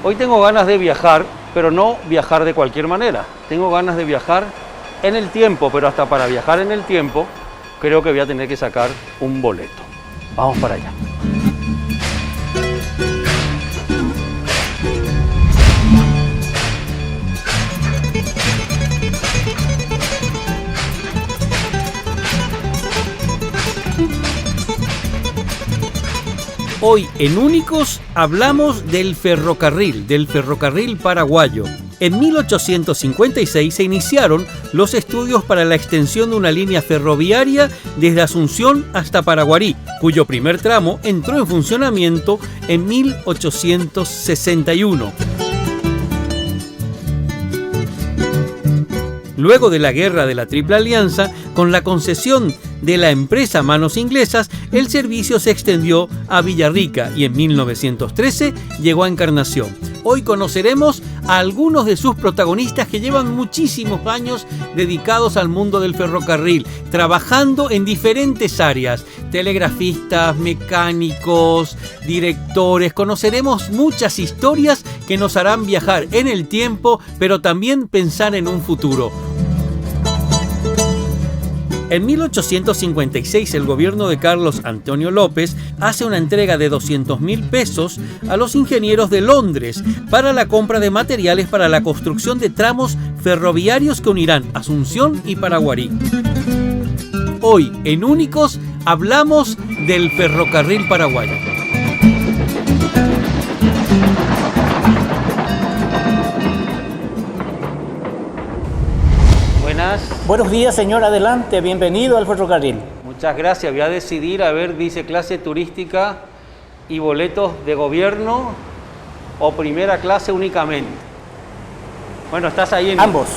Hoy tengo ganas de viajar, pero no viajar de cualquier manera. Tengo ganas de viajar en el tiempo, pero hasta para viajar en el tiempo, creo que voy a tener que sacar un boleto. Vamos para allá. Hoy en Únicos hablamos del ferrocarril paraguayo. En 1856 se iniciaron los estudios para la extensión de una línea ferroviaria desde Asunción hasta Paraguarí, cuyo primer tramo entró en funcionamiento en 1861. Luego de la Guerra de la Triple Alianza, con la concesión de la empresa Manos Inglesas, el servicio se extendió a Villarrica y en 1913 llegó a Encarnación. Hoy conoceremos a algunos de sus protagonistas que llevan muchísimos años dedicados al mundo del ferrocarril, trabajando en diferentes áreas: telegrafistas, mecánicos, directores. Conoceremos muchas historias que nos harán viajar en el tiempo, pero también pensar en un futuro. En 1856 el gobierno de Carlos Antonio López hace una entrega de 200.000 pesos a los ingenieros de Londres para la compra de materiales para la construcción de tramos ferroviarios que unirán Asunción y Paraguarí. Hoy en Únicos hablamos del ferrocarril paraguayo. Buenos días, señor, adelante, bienvenido al ferrocarril. Muchas gracias, voy a decidir, a ver, dice clase turística y boletos de gobierno o primera clase únicamente. Bueno, estás ahí en... Ambos.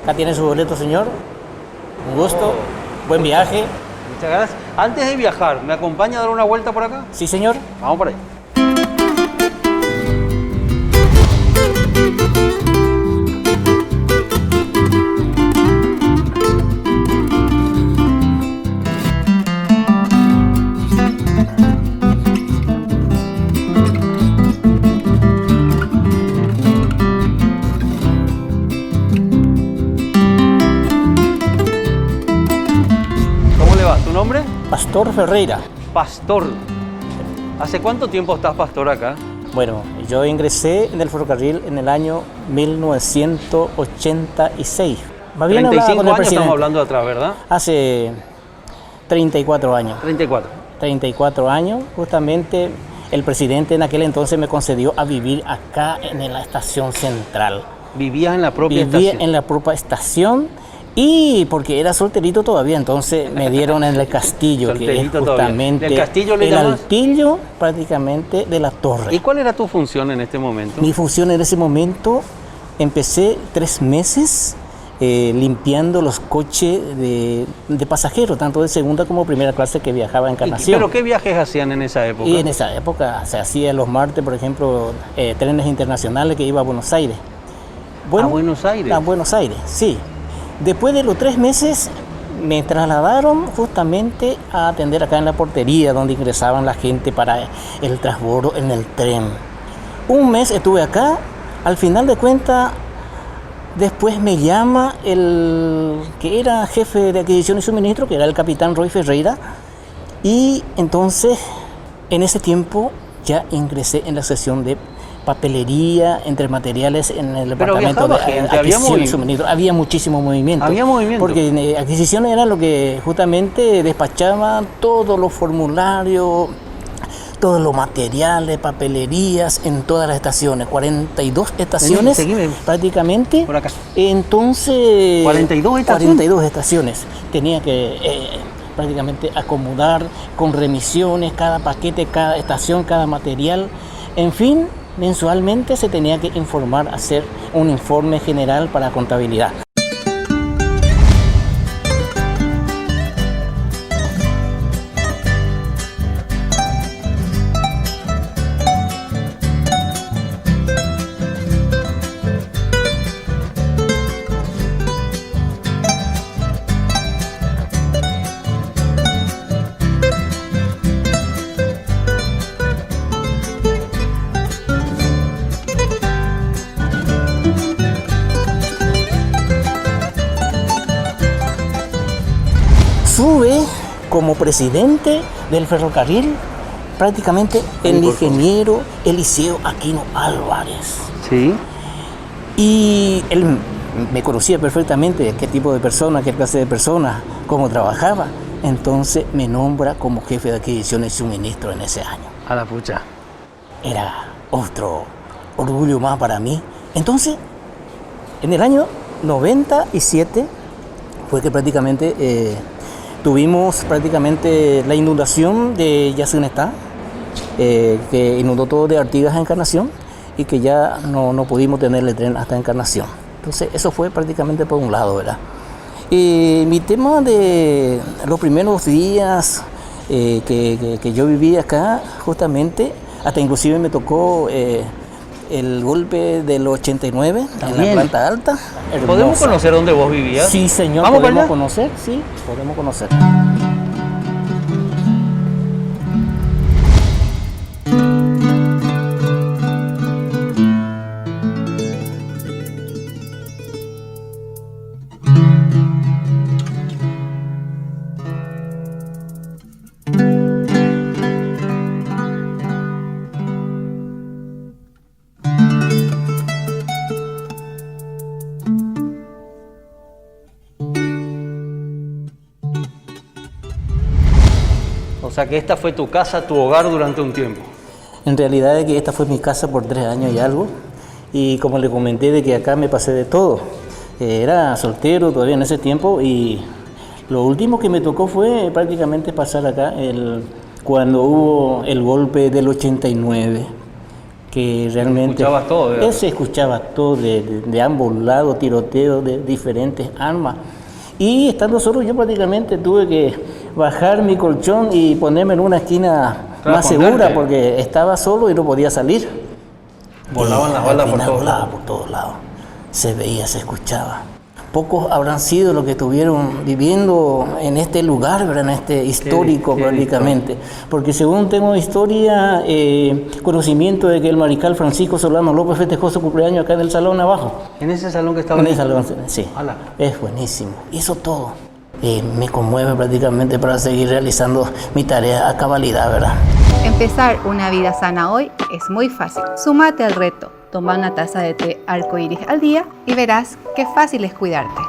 Acá tiene su boleto, señor. Un gusto, buen viaje. Muchas gracias. Antes de viajar, ¿me acompaña a dar una vuelta por acá? Sí, señor. Vamos por ahí. ¿Nombre? Pastor Ferreira. Pastor. ¿Hace cuánto tiempo estás, Pastor, acá? Bueno, yo ingresé en el ferrocarril en el año 1986. Más bien 35 años estamos hablando de atrás, ¿verdad? Hace 34 años. 34 años, justamente el presidente en aquel entonces me concedió a vivir acá en la estación central. ¿Vivías en la propia estación? Vivía en la propia estación. Y porque era solterito todavía, entonces me dieron en el castillo, que es justamente ¿El castillo le el llamas? altillo prácticamente de la torre. ¿Y cuál era tu función en este momento? Mi función en ese momento, empecé 3 meses limpiando los coches de pasajeros, tanto de segunda como primera clase que viajaba en Encarnación. ¿Pero qué viajes hacían en esa época? Y en esa época se hacía los martes, por ejemplo, trenes internacionales que iba a Buenos Aires. Bueno, ¿a Buenos Aires? A Buenos Aires, sí. Después de los 3 meses me trasladaron justamente a atender acá en la portería donde ingresaban la gente para el transbordo en el tren. 1 mes estuve acá, al final de cuentas después me llama el que era jefe de adquisición y suministro, que era el capitán Roy Ferreira, y entonces en ese tiempo ya ingresé en la sección de papelería, entre materiales en el departamento de adquisición y suministro. Había muchísimo movimiento. Había movimiento. Porque adquisición era lo que justamente despachaba todos los formularios, todos los materiales, papelerías en todas las estaciones, 42 estaciones Seguime. Prácticamente. Por acá. Entonces, 42 estaciones. 42 estaciones. Tenía que prácticamente acomodar con remisiones cada paquete, cada estación, cada material, en fin. Mensualmente se tenía que informar, hacer un informe general para contabilidad. como presidente del ferrocarril, prácticamente el ingeniero Eliseo Aquino Álvarez. Sí. Y él me conocía perfectamente qué tipo de persona, qué clase de persona, cómo trabajaba. Entonces me nombra como jefe de adquisición y suministro en ese año. A la pucha. Era otro orgullo más para mí. Entonces, en el año 97 fue que prácticamente tuvimos prácticamente la inundación de Yacyretá, que inundó todo de Artigas a Encarnación y que ya no pudimos tener el tren hasta Encarnación. Entonces, eso fue prácticamente por un lado, ¿verdad? Mi tema de los primeros días que yo viví acá, justamente, hasta inclusive me tocó el golpe del 89 en la planta alta. Hermosa. ¿Podemos conocer dónde vos vivías? Sí, señor. ¿Vamos ¿Podemos para allá? conocer? Sí, podemos conocer. O sea que esta fue tu casa, tu hogar durante un tiempo. En realidad es que esta fue mi casa por 3 años y algo. Y como le comenté de que acá me pasé de todo. Era soltero todavía en ese tiempo y lo último que me tocó fue prácticamente pasar acá cuando hubo el golpe del 89. Que realmente Escuchabas todo, ¿verdad? se escuchaba todo de ambos lados, tiroteos de diferentes armas. Y estando solo yo prácticamente tuve que bajar mi colchón y ponerme en una esquina más segura porque estaba solo y no podía salir. Volaban las balas por todos lados. Por todos lados. Se veía, se escuchaba. Pocos habrán sido los que estuvieron viviendo en este lugar, ¿verdad? En este histórico prácticamente. Porque según tengo historia, conocimiento de que el mariscal Francisco Solano López festejó su cumpleaños acá en el salón abajo. ¿En ese salón que estaba? En el salón, sí. Ala. Es buenísimo. Y eso todo me conmueve prácticamente para seguir realizando mi tarea a cabalidad, ¿verdad? Empezar una vida sana hoy es muy fácil. Súmate al reto. Toma una taza de té arcoíris al día y verás qué fácil es cuidarte.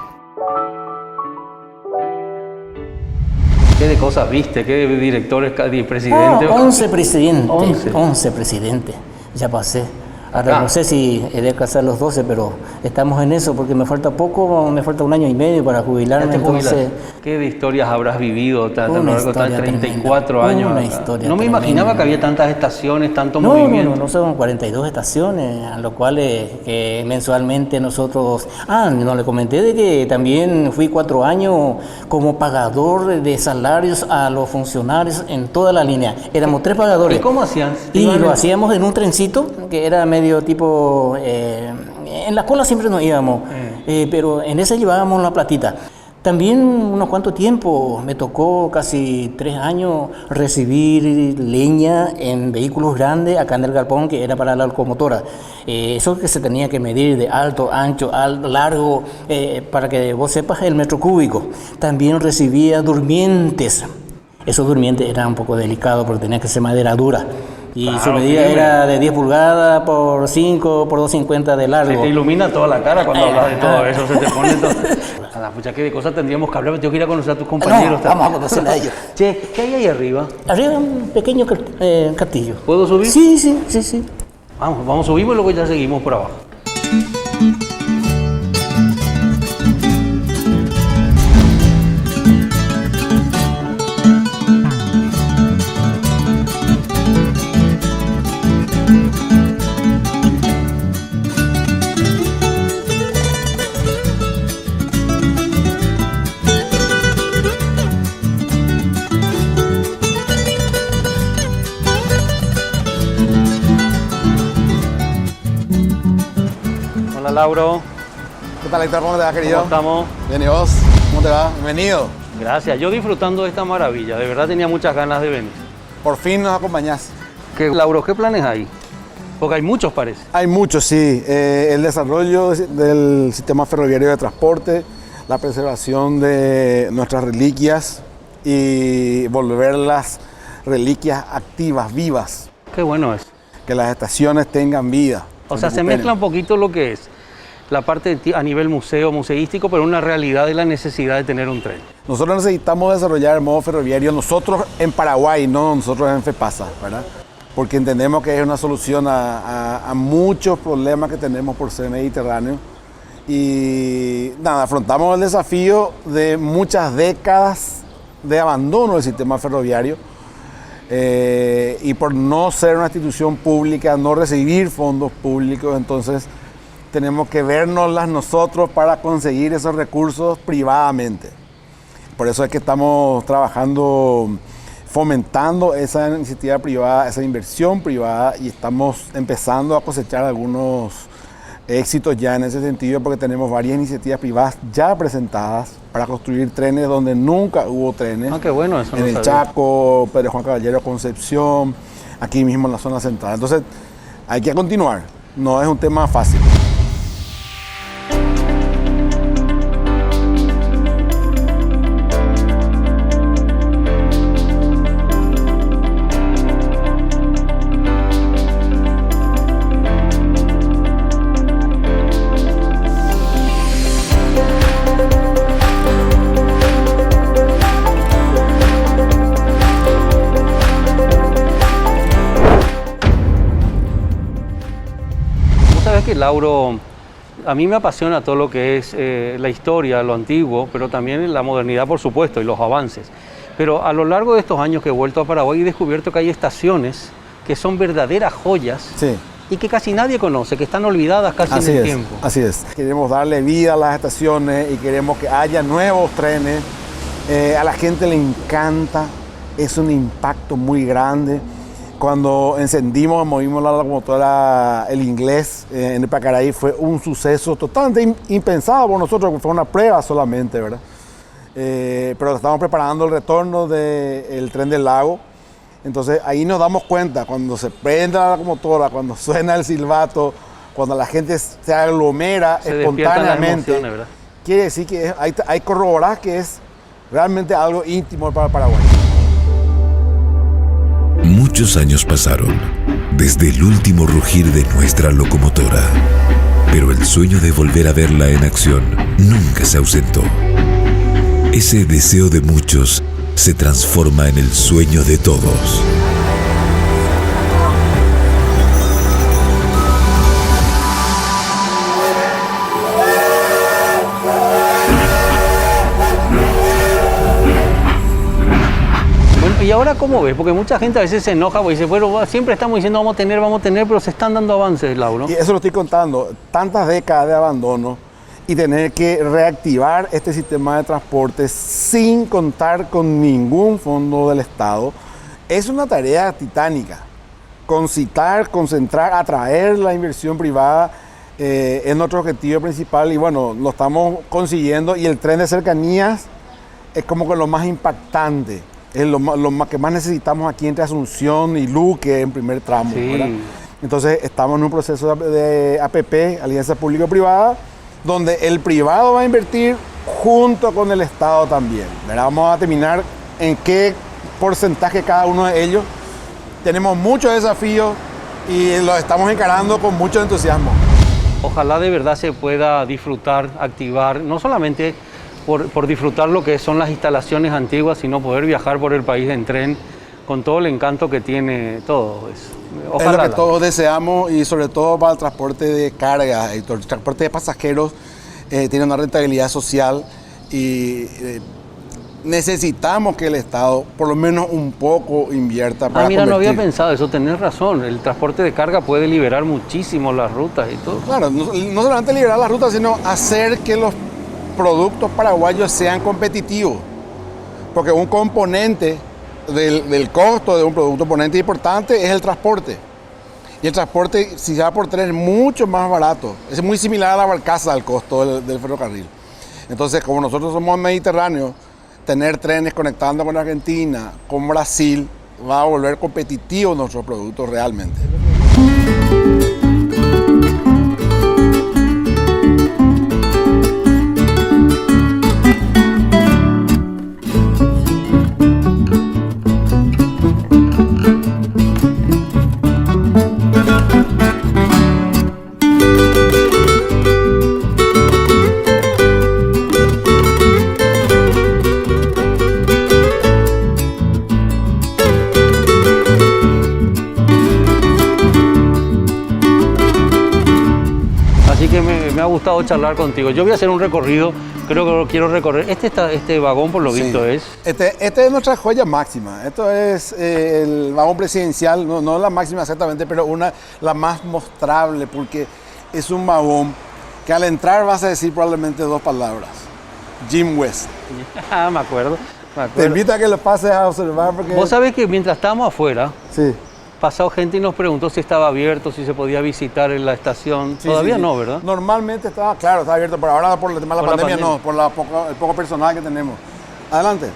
¿Qué de cosas viste? ¿Qué directores, presidentes? 11 presidentes. 11 presidentes. Ya pasé. Ahora no sé si he de alcanzar los 12, pero estamos en eso porque me falta poco, me falta 1 año y medio para jubilarme. Entonces, ¿qué de historias habrás vivido a lo una largo de historia 34 tremenda, años? una historia No me tremenda. imaginaba que había tantas estaciones, tanto movimiento. No, son 42 estaciones, a lo cual que mensualmente nosotros... no le comenté de que también fui 4 años como pagador de salarios a los funcionarios en toda la línea. Éramos 3 pagadores. ¿Y cómo hacían? Y lo hacíamos en un trencito, que era medio tipo... en la cola siempre nos íbamos, pero en ese llevábamos la platita. También unos cuantos tiempos, me tocó casi 3 años recibir leña en vehículos grandes acá en el galpón, que era para la locomotora. Eso que se tenía que medir de alto, ancho, largo, para que vos sepas el metro cúbico. También recibía durmientes. Esos durmientes eran un poco delicados porque tenía que ser madera dura. Y claro, su medida era de 10 pulgadas por 5 por 2,50 de largo. Se te ilumina toda la cara cuando hablas de todo eso, se te pone todo. A la pucha, qué de cosas tendríamos que hablar, tengo que ir a conocer a tus compañeros. No, vamos a conocer a ellos. Che, ¿qué hay ahí arriba? Arriba un pequeño castillo. ¿Puedo subir? Sí. Vamos, subimos y luego ya seguimos por abajo. Hola, Lauro. ¿Qué tal, Héctor? ¿Cómo te va, querido? ¿Cómo estamos? Bien, ¿y vos? ¿Cómo te va? Bienvenido. Gracias, yo disfrutando de esta maravilla, de verdad tenía muchas ganas de venir. Por fin nos acompañás. Lauro, ¿qué planes hay? Porque hay muchos, parece. Hay muchos, sí. El desarrollo del sistema ferroviario de transporte, la preservación de nuestras reliquias, y volver las reliquias activas, vivas, Qué bueno es. que las estaciones tengan vida. O sea, se recuperen. mezcla un poquito lo que es la parte a nivel museístico, pero una realidad de la necesidad de tener un tren. Nosotros necesitamos desarrollar el modo ferroviario, nosotros en Paraguay, no nosotros en FEPASA, ¿verdad? Porque entendemos que es una solución a muchos problemas que tenemos por ser mediterráneo. Y nada, afrontamos el desafío de muchas décadas de abandono del sistema ferroviario y por no ser una institución pública, no recibir fondos públicos, entonces tenemos que vernoslas nosotros para conseguir esos recursos privadamente. Por eso es que estamos trabajando, fomentando esa iniciativa privada, esa inversión privada, y estamos empezando a cosechar algunos éxitos ya en ese sentido, porque tenemos varias iniciativas privadas ya presentadas para construir trenes donde nunca hubo trenes. Ah, qué bueno eso. En el Chaco, Pedro Juan Caballero, Concepción, aquí mismo en la zona central. Entonces hay que continuar, no es un tema fácil. Que Lauro, a mí me apasiona todo lo que es la historia, lo antiguo, pero también la modernidad, por supuesto, y los avances. Pero a lo largo de estos años que he vuelto a Paraguay he descubierto que hay estaciones que son verdaderas joyas, Sí. y que casi nadie conoce, que están olvidadas casi Así en el es, tiempo. así es. Queremos darle vida a las estaciones y queremos que haya nuevos trenes. A la gente le encanta, es un impacto muy grande. Cuando movimos la locomotora El Inglés en el Pacaraí, fue un suceso totalmente impensado por nosotros, fue una prueba solamente, ¿verdad? Pero estamos preparando el retorno del tren del lago. Entonces ahí nos damos cuenta, cuando se prende la locomotora, cuando suena el silbato, cuando la gente se aglomera Se despiertan las espontáneamente, emociones, ¿verdad? quiere decir que hay corroborar que es realmente algo íntimo para Paraguay. Muchos años pasaron desde el último rugir de nuestra locomotora, pero el sueño de volver a verla en acción nunca se ausentó. Ese deseo de muchos se transforma en el sueño de todos. ¿Y ahora cómo ves? Porque mucha gente a veces se enoja porque dice, bueno, siempre estamos diciendo vamos a tener, pero se están dando avances, Lauro. Y eso lo estoy contando, tantas décadas de abandono y tener que reactivar este sistema de transporte sin contar con ningún fondo del Estado, es una tarea titánica. Concitar, concentrar, atraer la inversión privada es nuestro objetivo principal y bueno, lo estamos consiguiendo, y el tren de cercanías es como que lo más impactante. Es lo que más necesitamos aquí entre Asunción y Luque en primer tramo, Sí. ¿verdad? Entonces estamos en un proceso de APP, Alianza Público-Privada, donde el privado va a invertir junto con el Estado también, ¿verdad? Vamos a determinar en qué porcentaje cada uno de ellos. Tenemos muchos desafíos y los estamos encarando con mucho entusiasmo. Ojalá de verdad se pueda disfrutar, activar, no solamente por disfrutar lo que son las instalaciones antiguas, sino poder viajar por el país en tren con todo el encanto que tiene todo eso. Ojalá. Es lo que todos deseamos, y sobre todo para el transporte de carga, el transporte de pasajeros tiene una rentabilidad social y necesitamos que el Estado por lo menos un poco invierta para Mira, no había convertir. pensado eso, tenés razón. El transporte de carga puede liberar muchísimo las rutas y todo. Claro, no solamente liberar las rutas, sino hacer que los productos paraguayos sean competitivos. Porque un componente del costo de un producto componente importante es el transporte. Y el transporte, si se va por tren, es mucho más barato. Es muy similar a la barcaza al costo del ferrocarril. Entonces, como nosotros somos mediterráneos, tener trenes conectando con Argentina, con Brasil, va a volver competitivos nuestros productos realmente. me ha gustado charlar contigo. Yo voy a hacer un recorrido, creo que lo quiero recorrer. Este vagón, por lo visto, es... Este es nuestra joya máxima. Esto es el vagón presidencial, no la máxima exactamente, pero la más mostrable, porque es un vagón que al entrar vas a decir probablemente 2 palabras. Jim West. Ah, me acuerdo. Te invito a que lo pases a observar porque... Vos sabés que mientras estábamos afuera, Sí. pasó gente y nos preguntó si estaba abierto, si se podía visitar en la estación. Todavía sí. no, ¿verdad? Normalmente está abierto, pero ahora por el tema de la Por la pandemia no, pandemia. por el poco personal que tenemos. Adelante.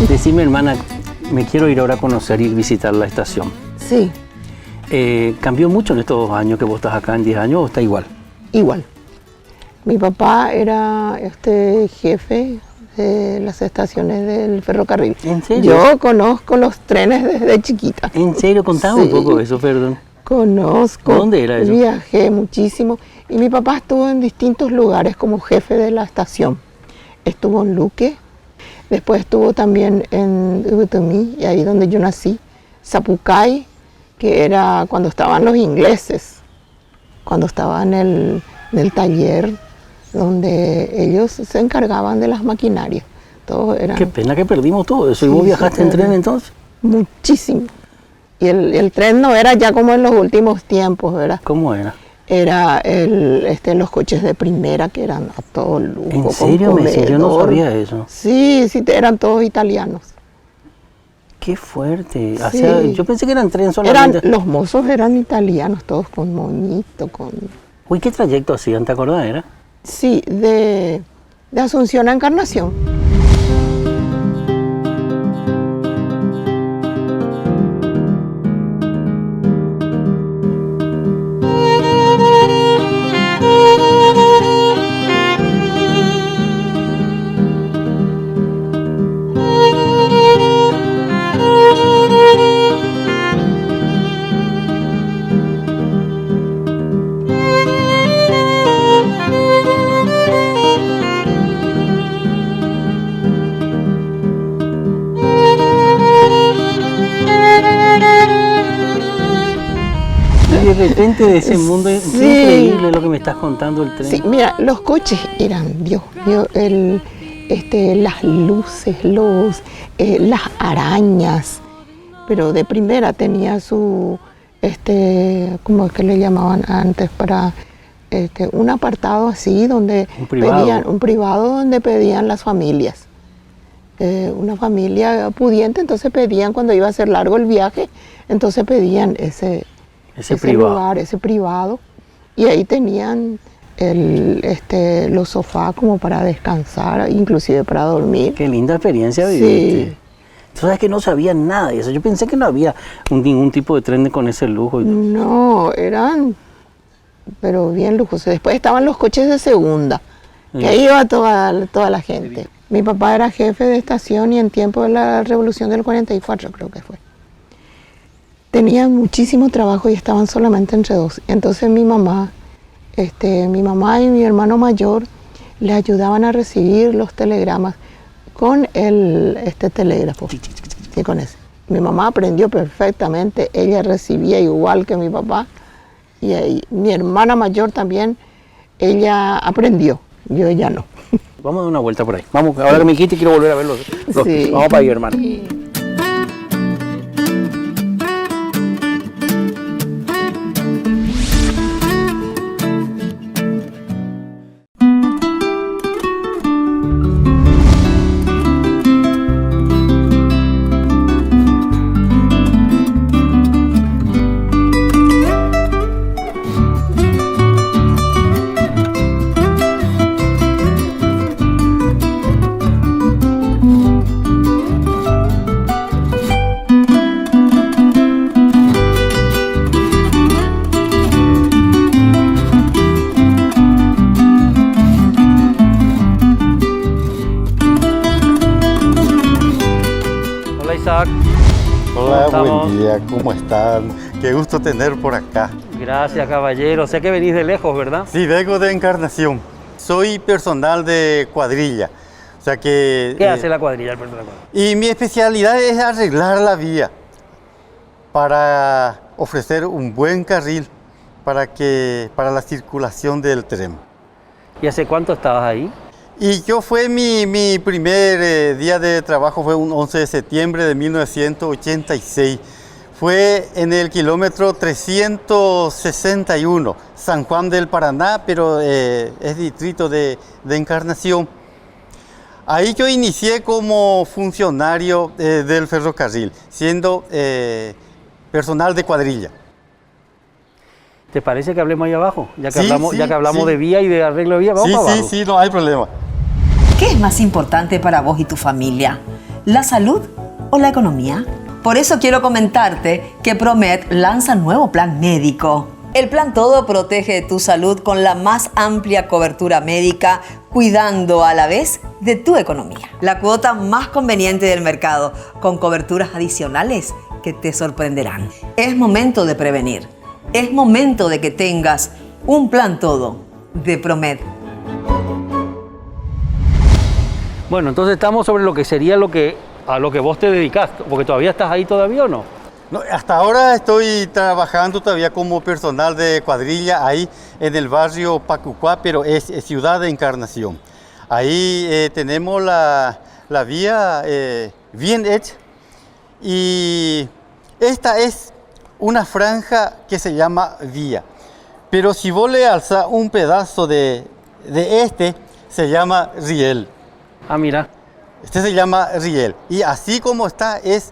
Decime, hermana, me quiero ir ahora a conocer y visitar la estación. Sí, ¿Cambió mucho en estos 2 años que vos estás acá, en 10 años, o está igual? igual. Mi papá era jefe de las estaciones del ferrocarril. ¿En serio? Yo conozco los trenes desde chiquita. ¿En serio? Contame un Sí. poco eso, perdón. Conozco. ¿Dónde era eso? Viajé muchísimo. Y mi papá estuvo en distintos lugares como jefe de la estación. Estuvo en Luque, después estuvo también en Ubutumí, y ahí donde yo nací. Zapucay, que era cuando estaban los ingleses, cuando estaban en el taller donde ellos se encargaban de las maquinarias. Todos eran Qué pena que perdimos todo eso. ¿Y Sí, vos viajaste en sí. tren entonces? muchísimo. Y el tren no era ya como en los últimos tiempos, ¿verdad? ¿Cómo era? Era los coches de primera que eran a todo lujo. ¿En con serio? Yo no comedor. sabía eso. Sí, eran todos italianos. Qué fuerte. O Sí. sea, yo pensé que eran tren solamente. Los mozos eran italianos, todos con moñito, con... Uy, ¿qué trayecto hacían? ¿Te acordás? Era? Sí, de Asunción a Encarnación. Y de repente de ese mundo, es Sí. increíble lo que me estás contando el tren. Sí, mira, los coches eran, Dios mío, las luces, las arañas, pero de primera tenía su, ¿cómo es que le llamaban antes? Para un apartado así donde Un privado. un privado donde pedían las familias. Una familia pudiente, entonces pedían cuando iba a ser largo el viaje, entonces pedían ese privado. lugar, ese privado, y ahí tenían los sofás como para descansar, inclusive para dormir. Qué linda experiencia Sí. viviste. Tú sabes que no sabía nada de eso. Yo pensé que no había ningún tipo de tren con ese lujo. No, eran, pero bien lujosos. Después estaban los coches de segunda, que ahí iba toda la gente. Mi papá era jefe de estación y en tiempo de la Revolución del 44 creo que fue. Tenían muchísimo trabajo y estaban solamente entre 2. Entonces mi mamá y mi hermano mayor le ayudaban a recibir los telegramas con el telégrafo. Sí, con ese. Mi mamá aprendió perfectamente, ella recibía igual que mi papá. Y ahí, mi hermana mayor también, ella aprendió, yo ya no. Vamos a dar una vuelta por ahí. Vamos, ahora que me quite quiero volver a ver los. Sí. Vamos para ahí, hermano. día, ¿cómo están? Qué gusto tener por acá. Gracias, caballero. Sé que venís de lejos, ¿verdad? Sí, vengo de Encarnación. Soy personal de cuadrilla. O sea que... ¿Qué hace la cuadrilla, el personal de cuadrilla? Y mi especialidad es arreglar la vía para ofrecer un buen carril para la circulación del tren. ¿Y hace cuánto estabas ahí? Y yo fue mi primer día de trabajo, fue un 11 de septiembre de 1986. Fue en el kilómetro 361, San Juan del Paraná, pero es distrito de Encarnación. Ahí yo inicié como funcionario del ferrocarril, siendo personal de cuadrilla. ¿Te parece que hablemos ahí abajo? Ya que Sí, hablamos sí. de vía y de arreglo de vía, vamos para abajo. Sí, no hay problema. ¿Qué es más importante para vos y tu familia? ¿La salud o la economía? Por eso quiero comentarte que Promed lanza nuevo plan médico. El Plan Todo protege tu salud con la más amplia cobertura médica, cuidando a la vez de tu economía. La cuota más conveniente del mercado, con coberturas adicionales que te sorprenderán. Es momento de prevenir. Es momento de que tengas un Plan Todo de Promed. Bueno, entonces estamos sobre lo que sería a lo que vos te dedicás, porque todavía estás ahí todavía o no. No, hasta ahora estoy trabajando todavía como personal de cuadrilla ahí en el barrio Pacucuá, pero es ciudad de Encarnación. Ahí tenemos la vía bien hecha y esta es una franja que se llama vía. Pero si vos le alzas un pedazo de se llama riel. Ah, mira. Este se llama riel y así como está es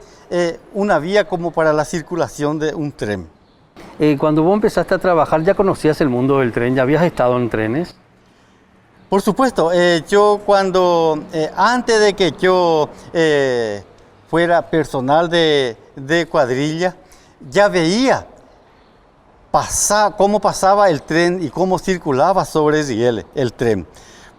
una vía como para la circulación de un tren. Cuando vos empezaste a trabajar, ¿ya conocías el mundo del tren? ¿Ya habías estado en trenes? Por supuesto, yo antes de que yo fuera personal de cuadrilla, ya veía cómo pasaba el tren y cómo circulaba sobre el tren.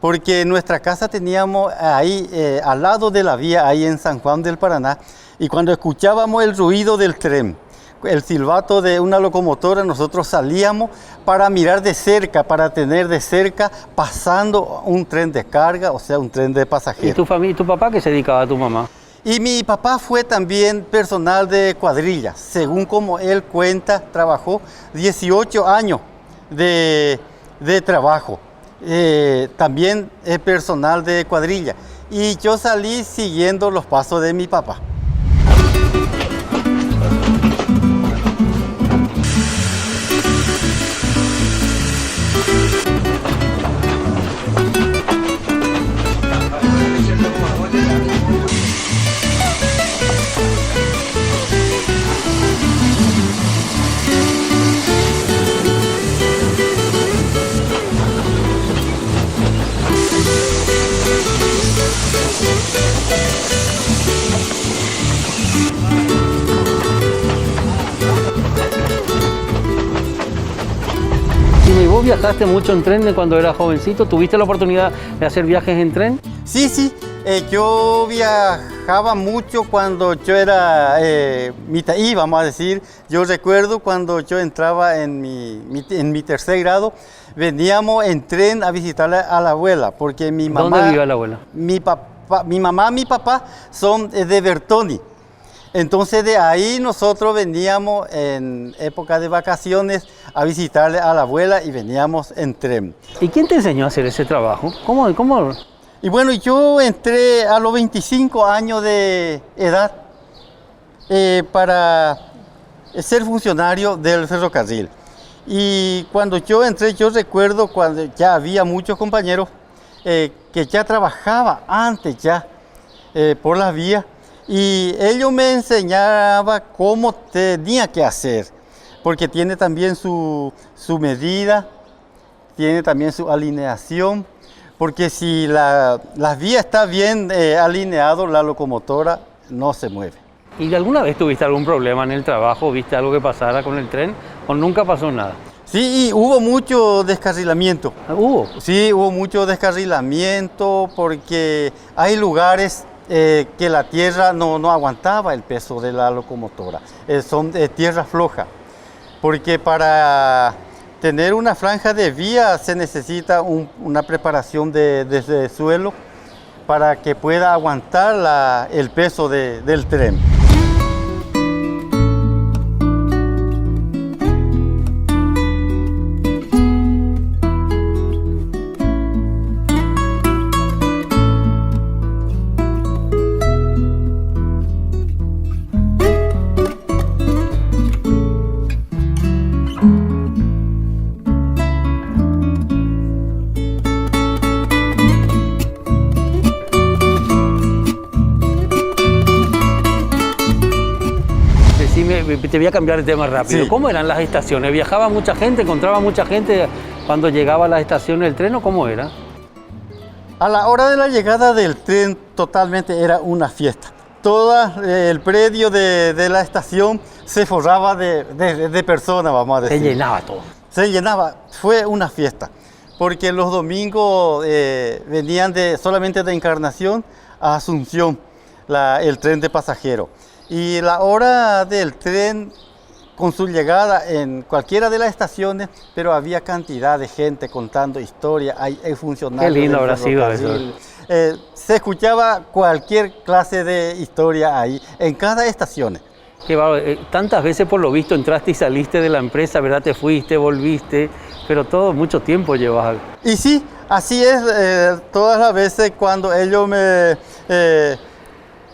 Porque en nuestra casa teníamos ahí, al lado de la vía, ahí en San Juan del Paraná, y cuando escuchábamos el ruido del tren, el silbato de una locomotora, nosotros salíamos para mirar de cerca, para tener de cerca pasando un tren de carga, o sea, un tren de pasajeros. ¿Y tu familia, tu papá qué se dedicaba a tu mamá? Y mi papá fue también personal de cuadrilla. Según como él cuenta, trabajó 18 años de trabajo. También es personal de cuadrilla. Y yo salí siguiendo los pasos de mi papá. ¿Y vos viajaste mucho en tren cuando eras jovencito? ¿Tuviste la oportunidad de hacer viajes en tren? Sí, yo viajaba mucho cuando yo era mitaí, vamos a decir. Yo recuerdo cuando yo entraba en mi tercer grado, veníamos en tren a visitarle a la abuela, porque mi mamá... ¿Dónde vive la abuela? Mi mamá y mi papá son de Bertoni. Entonces de ahí nosotros veníamos en época de vacaciones a visitarle a la abuela y veníamos en tren. ¿Y quién te enseñó a hacer ese trabajo? ¿Cómo? Y bueno, yo entré a los 25 años de edad para ser funcionario del ferrocarril. Y cuando yo entré, yo recuerdo cuando ya había muchos compañeros que ya trabajaban antes ya por las vías. Y ellos me enseñaban cómo tenía que hacer, porque tiene también su medida, tiene también su alineación, porque si la vía está bien alineado, la locomotora no se mueve. ¿Y alguna vez tuviste algún problema en el trabajo? ¿Viste algo que pasara con el tren? ¿O nunca pasó nada? Sí, y hubo mucho descarrilamiento. ¿Hubo? Sí, hubo mucho descarrilamiento porque hay lugares que la tierra no aguantaba el peso de la locomotora. Son tierra floja, porque para tener una franja de vía se necesita una preparación desde el suelo para que pueda aguantar el peso del tren. Te voy a cambiar de tema rápido. Sí. ¿Cómo eran las estaciones? ¿Viajaba mucha gente? ¿Encontraba mucha gente cuando llegaba a las estaciones del tren o cómo era? A la hora de la llegada del tren totalmente era una fiesta. Todo el predio de la estación se forraba de personas, vamos a decir. Se llenaba todo. Se llenaba, fue una fiesta. Porque los domingos venían solamente de Encarnación a Asunción el tren de pasajeros. Y la hora del tren, con su llegada en cualquiera de las estaciones, pero había cantidad de gente contando historias, hay funcionarios. Qué lindo habrá sido eso. Se escuchaba cualquier clase de historia ahí, en cada estación. Tantas veces por lo visto entraste y saliste de la empresa, ¿verdad? Te fuiste, volviste, pero todo mucho tiempo llevas. Y sí, así es, todas las veces cuando ellos me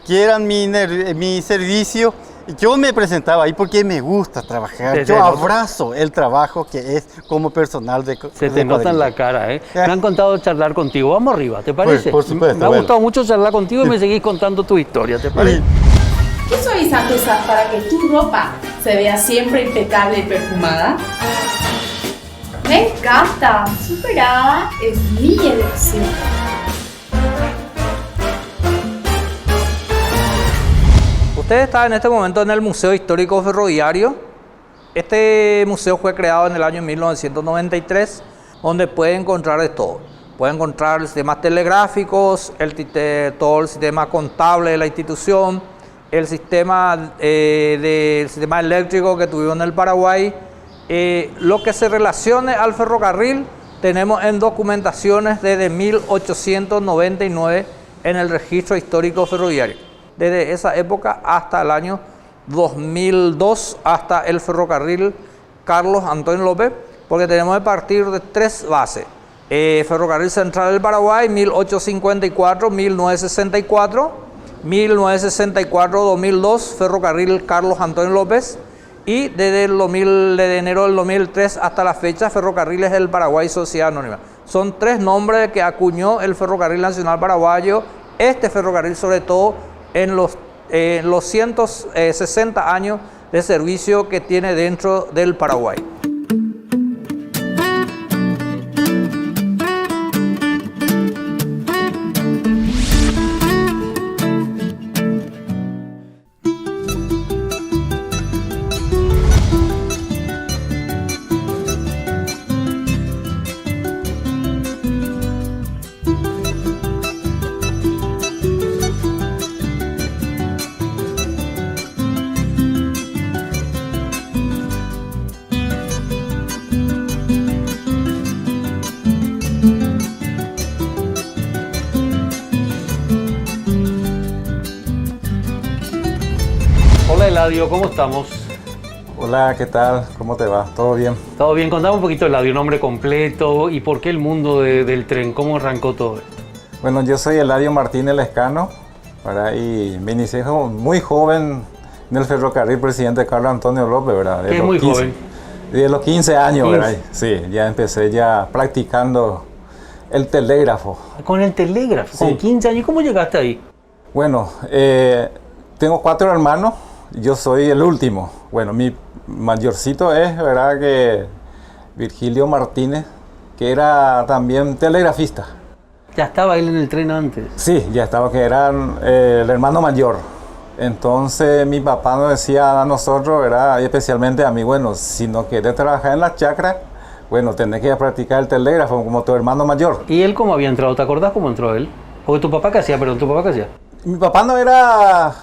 quieran mi servicio, yo me presentaba ahí porque me gusta trabajar. Yo abrazo el trabajo que es como personal de Se te nota en la cara, ¿eh? Me han contado charlar contigo. Vamos arriba, ¿te parece? Por supuesto. Me ha gustado mucho charlar contigo y me seguís contando tu historia, ¿te parece? ¿Qué suavizante usas para que tu ropa se vea siempre impecable y perfumada? Me encanta, Superada es mi elección. Usted está en este momento en el Museo Histórico Ferroviario. Este museo fue creado en el año 1993, donde puede encontrar de todo. Puede encontrar sistemas telegráficos, todo el sistema contable de la institución, el sistema eléctrico que tuvimos en el Paraguay. Lo que se relacione al ferrocarril tenemos en documentaciones desde 1899 en el Registro Histórico Ferroviario. Desde esa época hasta el año 2002, hasta el ferrocarril Carlos Antonio López, porque tenemos que partir de 3 bases. Ferrocarril Central del Paraguay, 1854, 1964, 1964-2002, ferrocarril Carlos Antonio López, y desde enero del 2003 hasta la fecha, Ferrocarriles del Paraguay Sociedad Anónima. Son 3 nombres que acuñó el Ferrocarril Nacional Paraguayo, este ferrocarril sobre todo en los 160 años de servicio que tiene dentro del Paraguay. Hola Eladio, ¿cómo estamos? Hola, ¿qué tal? ¿Cómo te va? ¿Todo bien? Todo bien, contame un poquito Eladio, nombre completo y por qué el mundo del tren, cómo arrancó todo esto. Bueno, yo soy Eladio Martínez Lescano, ¿verdad? Y me inicié muy joven en el ferrocarril Presidente Carlos Antonio López, ¿verdad? ¿Qué es muy joven? De los 15 años, ¿verdad? Sí, ya empecé practicando el telégrafo. ¿Con el telégrafo? Sí. ¿Con 15 años? ¿Cómo llegaste ahí? Bueno, tengo 4 hermanos, yo soy el último. Bueno, mi mayorcito es, ¿verdad?, que Virgilio Martínez, que era también telegrafista. ¿Ya estaba él en el tren antes? Sí, ya estaba, que era el hermano mayor. Entonces mi papá nos decía a nosotros, ¿verdad?, y especialmente a mí, bueno, si no quieres trabajar en la chacra, bueno, tenés que practicar el telégrafo como tu hermano mayor. ¿Y él cómo había entrado? ¿Te acordás cómo entró él? Porque tu papá, ¿qué hacía? Perdón, ¿tu papá qué hacía? Mi papá no era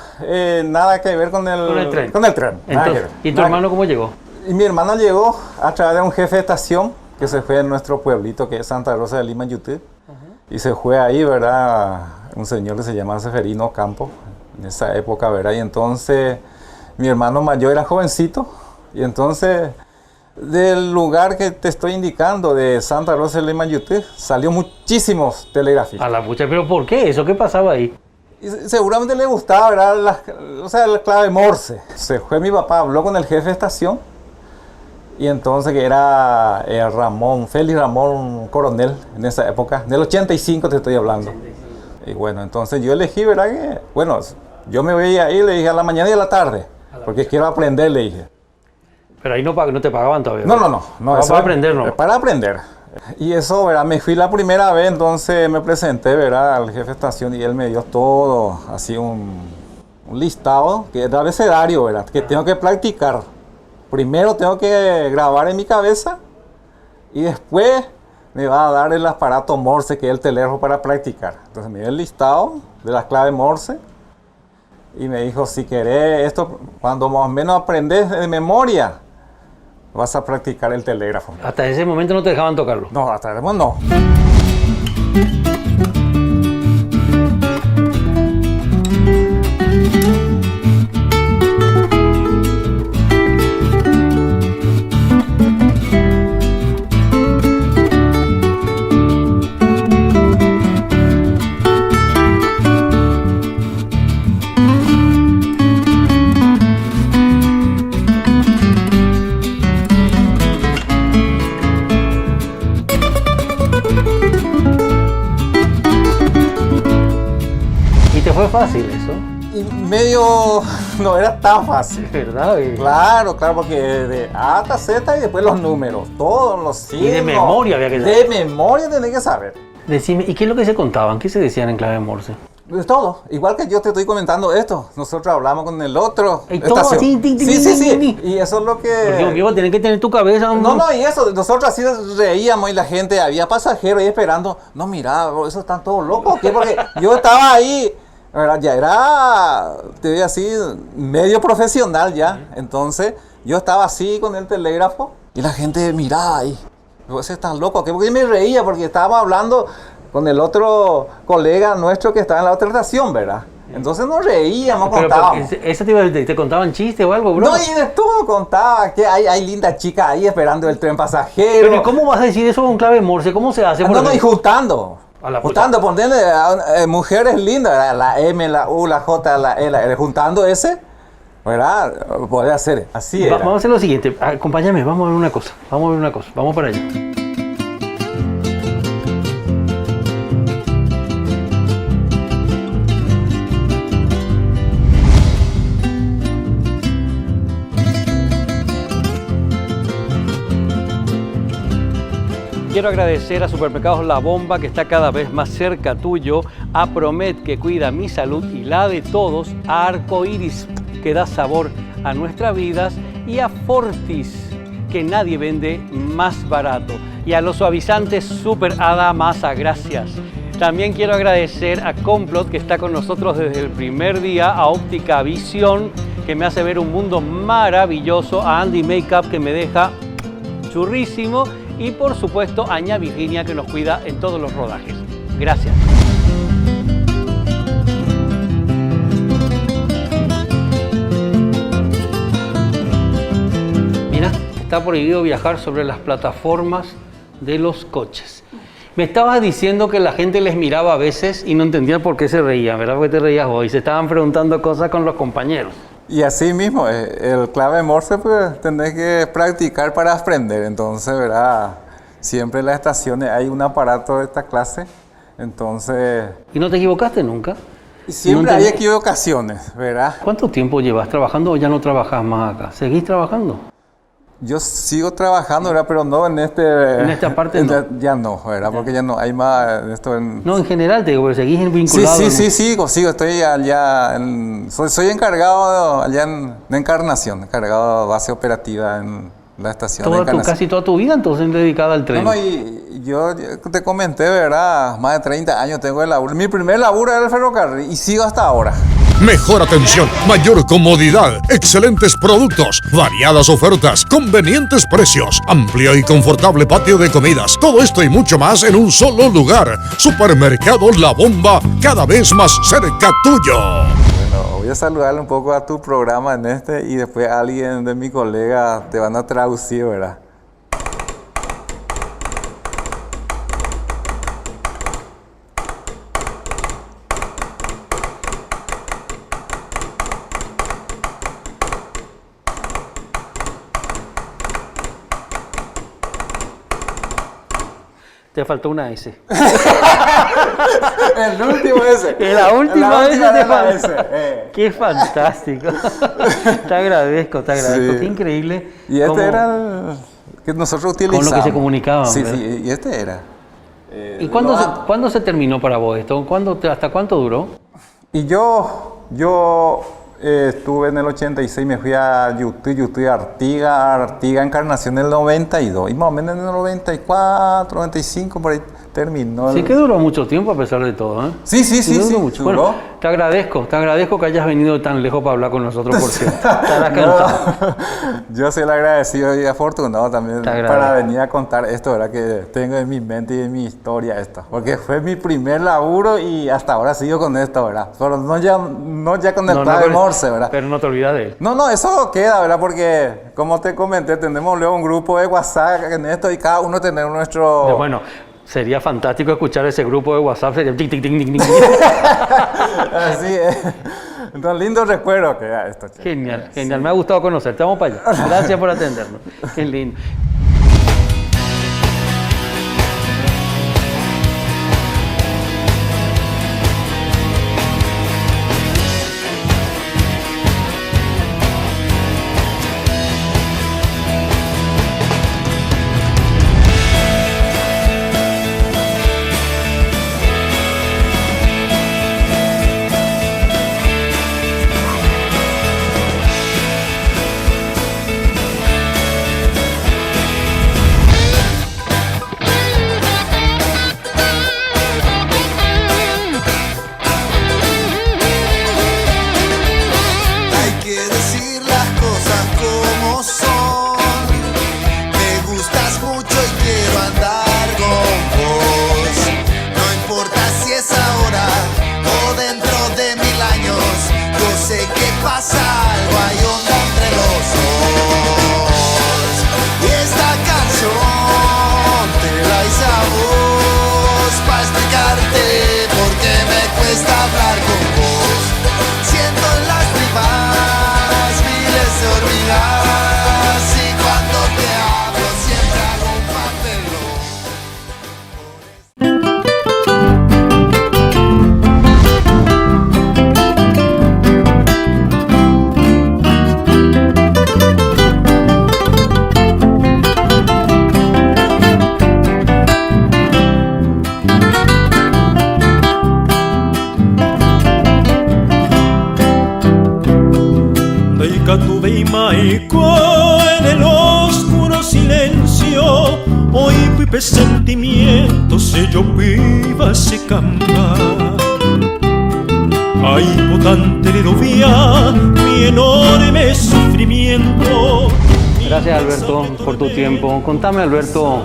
nada que ver con el tren. Con el tren. Entonces, ¿y tu hermano cómo llegó? Y mi hermano llegó a través de un jefe de estación que se fue en nuestro pueblito, que es Santa Rosa de Lima, Yutí. Y se fue ahí, ¿verdad? Un señor que se llama Seferino Campo, en esa época, ¿verdad? Y entonces mi hermano mayor era jovencito. Y entonces, del lugar que te estoy indicando, de Santa Rosa de Lima, Yutí, salió muchísimos telegrafistas. A la pucha, ¿pero por qué eso? ¿Qué pasaba ahí? Y seguramente le gustaba, ¿verdad? La clave Morse. Se fue mi papá, habló con el jefe de estación. Y entonces que era Félix Ramón Coronel, en esa época. Del 85 te estoy hablando. 85. Y bueno, entonces yo elegí, ¿verdad? Que, bueno, yo me veía ahí, le dije a la mañana y a la tarde. Porque quiero aprender, le dije. Pero ahí no te pagaban todavía. No. Para aprender, ¿no? Para aprender. Y eso, ¿verdad? Me fui la primera vez, entonces me presenté, ¿verdad? Al jefe de estación y él me dio todo, así un listado, que era abecedario, ¿verdad? Que tengo que practicar. Primero tengo que grabar en mi cabeza y después me va a dar el aparato Morse, que es el telégrafo para practicar. Entonces me dio el listado de las claves Morse y me dijo, si querés esto, cuando más o menos aprendes de memoria, vas a practicar el telégrafo. ¿Hasta ese momento no te dejaban tocarlo? No, hasta ese momento no. ¿Fue fácil eso? Y medio no era tan fácil. ¿Verdad? Claro, porque de A hasta Z y después los números, todos los signos. Y de memoria había que saber. De memoria tenés que saber. Decime, ¿y qué es lo que se contaban? ¿Qué se decían en clave Morse? De todo. Igual que yo te estoy comentando esto. Nosotros hablamos con el otro. Y todo así, sí. Y eso es lo que... Porque iba a tener que tener tu cabeza... No, y eso. Nosotros así reíamos y la gente, había pasajeros ahí esperando. No, mira, eso están todos locos. ¿Qué? Porque yo estaba ahí... Ya era, te digo así, medio profesional ya. Entonces, yo estaba así con el telégrafo y la gente miraba ahí. Ese está loco. Porque me reía porque estábamos hablando con el otro colega nuestro que estaba en la otra estación, ¿verdad? Entonces nos reíamos, contábamos. ¿Te contaban chistes o algo, bro? No, y de todo contaba, que hay lindas chicas ahí esperando el tren pasajero. Pero ¿cómo vas a decir eso con clave Morse? ¿Cómo se hace? No, y juntando. Ponerle mujeres lindas, la M, la U, la J, la L, juntando ese, ¿verdad? Podría hacer, así era. Vamos a hacer lo siguiente, acompáñame, vamos a ver una cosa, vamos para allá. Quiero agradecer a Supermercados La Bomba, que está cada vez más cerca tuyo, a Promet, que cuida mi salud y la de todos, a Arcoiris, que da sabor a nuestras vidas, y a Fortis, que nadie vende más barato, y a los suavizantes Super Hada Masa. Gracias. También quiero agradecer a Complot, que está con nosotros desde el primer día, a Óptica Visión, que me hace ver un mundo maravilloso, a Andy Makeup, que me deja churrísimo, y por supuesto a Ña Virginia, que nos cuida en todos los rodajes. Gracias. Mira, está prohibido viajar sobre las plataformas de los coches. Me estabas diciendo que la gente les miraba a veces y no entendían por qué se reían, ¿verdad? Porque te reías hoy. Se estaban preguntando cosas con los compañeros. Y así mismo, el clave Morse, pues tenés que practicar para aprender. Entonces, ¿verdad? Siempre en las estaciones hay un aparato de esta clase. Entonces... ¿Y no te equivocaste nunca? Siempre hay equivocaciones, ¿verdad? ¿Cuánto tiempo llevas trabajando o ya no trabajas más acá? ¿Seguís trabajando? Yo sigo trabajando, ¿verdad? Pero no en en esta parte no. Ya no, ¿verdad? Porque ya no hay más esto No, en general te digo, pero seguís vinculado. Sí, sigo, estoy allá soy encargado allá en Encarnación, encargado de base operativa en la estación de Encarnación. Casi toda tu vida entonces dedicada al tren. No, y Yo te comenté, ¿verdad? Más de 30 años tengo de laburo. Mi primer laburo era el ferrocarril y sigo hasta ahora. Mejor atención, mayor comodidad, excelentes productos, variadas ofertas, convenientes precios, amplio y confortable patio de comidas. Todo esto y mucho más en un solo lugar. Supermercado La Bomba, cada vez más cerca tuyo. Bueno, voy a saludarle un poco a tu programa en este y después alguien de mi colega te van a traducir, ¿verdad? Te faltó una S. El último S. La última S te faltó. Qué fantástico. Te agradezco. Sí. Qué increíble. Y este era el que nosotros utilizábamos. Con lo que se comunicaban. Sí, ¿verdad? sí, y este era. ¿Y cuándo se terminó para vos esto? ¿Hasta cuánto duró? Y yo estuve en el 86, me fui a Yutí, Artiga, Encarnación en el 92. Y más o menos en el 94, 95, por ahí terminó. Sí que duró mucho tiempo a pesar de todo, ¿eh? Sí. Duró mucho. Bueno, te agradezco que hayas venido tan lejos para hablar con nosotros, porque estarás cansado. Yo soy el agradecido y afortunado también para venir a contar esto, ¿verdad? Que tengo en mi mente y en mi historia esto. Porque fue mi primer laburo y hasta ahora sigo con esto, ¿verdad? Pero no ya con el Padre Morse, ¿verdad? Pero no te olvides de él. No, eso queda, ¿verdad? Porque, como te comenté, tenemos luego un grupo de WhatsApp en esto y cada uno tiene nuestro... Bueno, sería fantástico escuchar ese grupo de WhatsApp. Sería tic, tic, tic, tic, tic. Así es. Entonces, lindo recuerdo que era esto. Che. Genial. Me ha gustado conocerte. Vamos para allá. Gracias por atendernos. Qué lindo. En el oscuro silencio, hoy quei sentimientos se yo viva se camba. Ay, potente le via mi enorme sufrimiento. Gracias, Alberto, por tu tiempo. Contame, Alberto,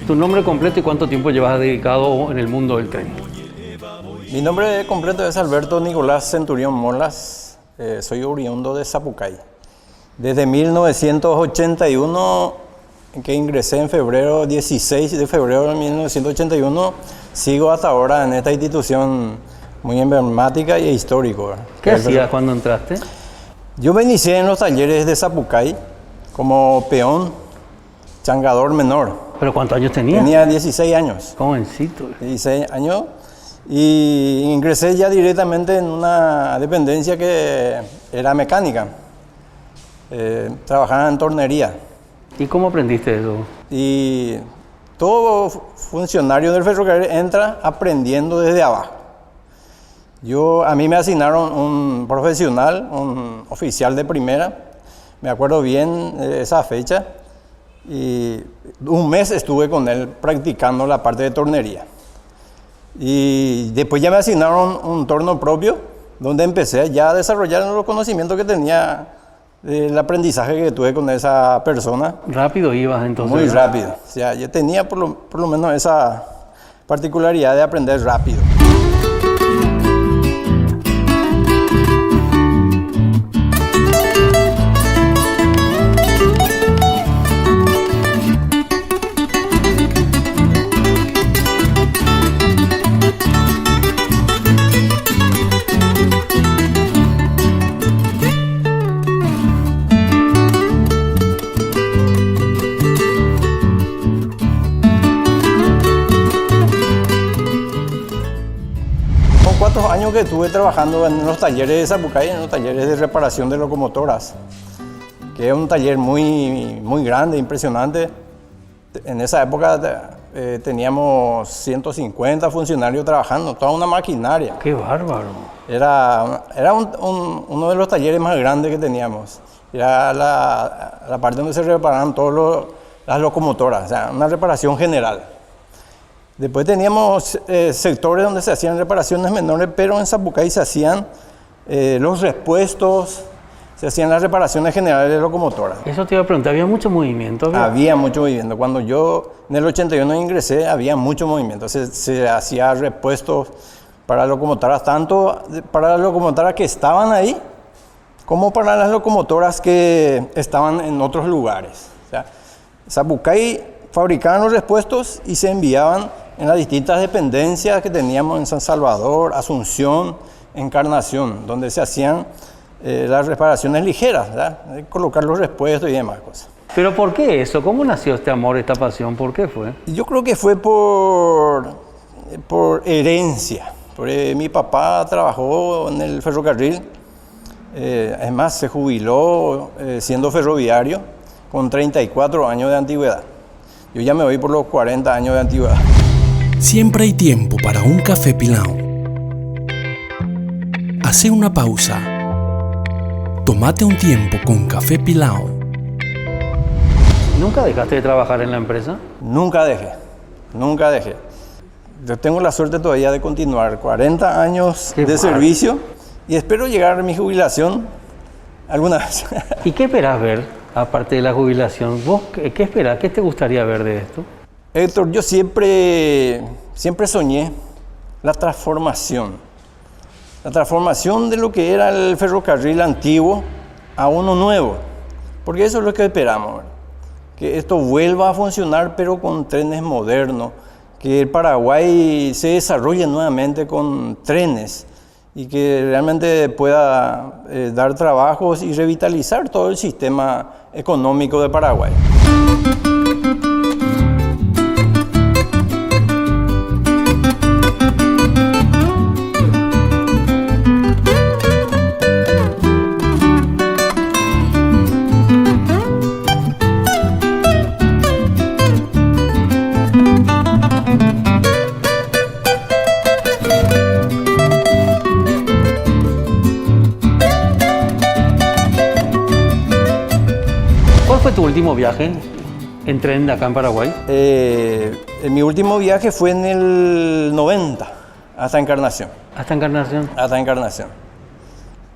tu nombre completo y cuánto tiempo llevas dedicado en el mundo del tren. Mi nombre completo es Alberto Nicolás Centurión Molas. Soy oriundo de Zapucay. Desde 1981, que ingresé en 16 de febrero de 1981, sigo hasta ahora en esta institución muy emblemática y histórica. ¿Qué hacías cuando entraste? Yo me inicié en los talleres de Zapucay como peón, changador menor. ¿Pero cuántos años tenías? Tenía 16 años. Jovencito. 16 años. Y ingresé ya directamente en una dependencia que era mecánica. Trabajaba en tornería. ¿Y cómo aprendiste eso? Y todo funcionario del ferrocarril entra aprendiendo desde abajo. A mí me asignaron un profesional, un oficial de primera, me acuerdo bien esa fecha, Y un mes estuve con él practicando la parte de tornería. Y después ya me asignaron un torno propio, donde empecé ya a desarrollar los conocimientos que tenía del aprendizaje que tuve con esa persona. ¿Rápido ibas entonces? Muy rápido. O sea, yo tenía por lo menos esa particularidad de aprender rápido. Años que estuve trabajando en los talleres de Zapucay, en los talleres de reparación de locomotoras, que es un taller muy grande, impresionante. En esa época teníamos 150 funcionarios trabajando, toda una maquinaria. ¡Qué bárbaro! Era uno de los talleres más grandes que teníamos. Era la parte donde se reparaban todas las locomotoras, o sea, una reparación general. Después teníamos sectores donde se hacían reparaciones menores, pero en Zapucay se hacían los repuestos, se hacían las reparaciones generales de locomotoras. Eso te iba a preguntar, ¿había mucho movimiento? Había mucho movimiento. Cuando yo en el 81 ingresé, había mucho movimiento. Se hacía repuestos para locomotoras, tanto para las locomotoras que estaban ahí, como para las locomotoras que estaban en otros lugares. O sea, Zapucay fabricaban los repuestos y se enviaban en las distintas dependencias que teníamos en San Salvador, Asunción, Encarnación, donde se hacían las reparaciones ligeras, ¿verdad? Colocar los repuestos y demás cosas. ¿Pero por qué eso? ¿Cómo nació este amor, esta pasión? ¿Por qué fue? Yo creo que fue por herencia. Porque mi papá trabajó en el ferrocarril, además se jubiló siendo ferroviario con 34 años de antigüedad. Yo ya me voy por los 40 años de antigüedad. Siempre hay tiempo para un café Pilão. Hace una pausa. Tómate un tiempo con Café Pilão. ¿Nunca dejaste de trabajar en la empresa? Nunca dejé. Yo tengo la suerte todavía de continuar 40 años de servicio y espero llegar a mi jubilación alguna vez. ¿Y qué esperás ver, aparte de la jubilación? ¿Vos qué esperás? ¿Qué te gustaría ver de esto? Héctor, yo siempre soñé la transformación de lo que era el ferrocarril antiguo a uno nuevo, porque eso es lo que esperamos, ¿verdad? Que esto vuelva a funcionar pero con trenes modernos, que el Paraguay se desarrolle nuevamente con trenes y que realmente pueda dar trabajos y revitalizar todo el sistema económico de Paraguay. ¿Tu último viaje en tren de acá en Paraguay? Mi último viaje fue en el 90, hasta Encarnación. ¿Hasta Encarnación? Hasta Encarnación.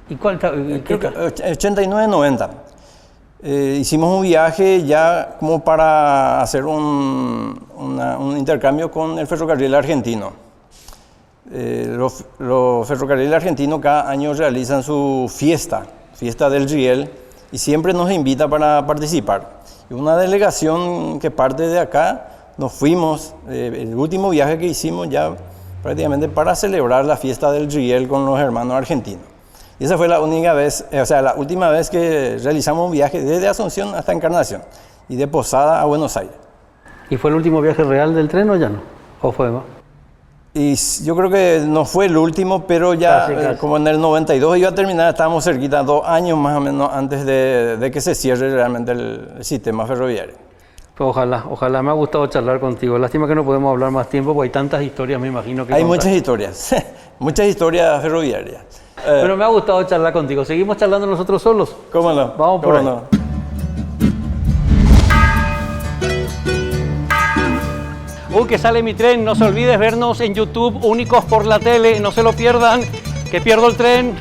¿Y cuál? 89-90. Hicimos un viaje ya como para hacer un intercambio con el ferrocarril argentino. Los ferrocarriles argentinos cada año realizan su fiesta del Riel, y siempre nos invita para participar. Y una delegación que parte de acá, nos fuimos, el último viaje que hicimos ya prácticamente para celebrar la fiesta del Riel con los hermanos argentinos. Y esa fue la única vez, la última vez que realizamos un viaje desde Asunción hasta Encarnación y de Posada a Buenos Aires. ¿Y fue el último viaje real del tren o ya no? ¿O fue más? Y yo creo que no fue el último, pero ya casi. Como en el 92 iba a terminar, estábamos cerquita, 2 años más o menos antes de que se cierre realmente el sistema ferroviario. Pues ojalá me ha gustado charlar contigo. Lástima que no podemos hablar más tiempo, porque hay tantas historias, me imagino que hay contar. muchas historias ferroviarias. Pero me ha gustado charlar contigo. ¿Seguimos charlando nosotros solos? ¿Cómo no? Vamos por ahí. No? Uy, que sale mi tren. No se olvides vernos en YouTube, Únicos por la Tele. No se lo pierdan, que pierdo el tren.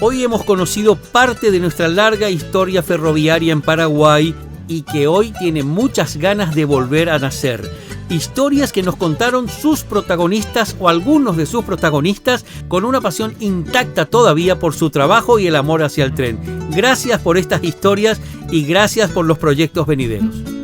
Hoy hemos conocido parte de nuestra larga historia ferroviaria en Paraguay y que hoy tiene muchas ganas de volver a nacer. Historias que nos contaron sus protagonistas o algunos de sus protagonistas con una pasión intacta todavía por su trabajo y el amor hacia el tren. Gracias por estas historias y gracias por los proyectos venideros.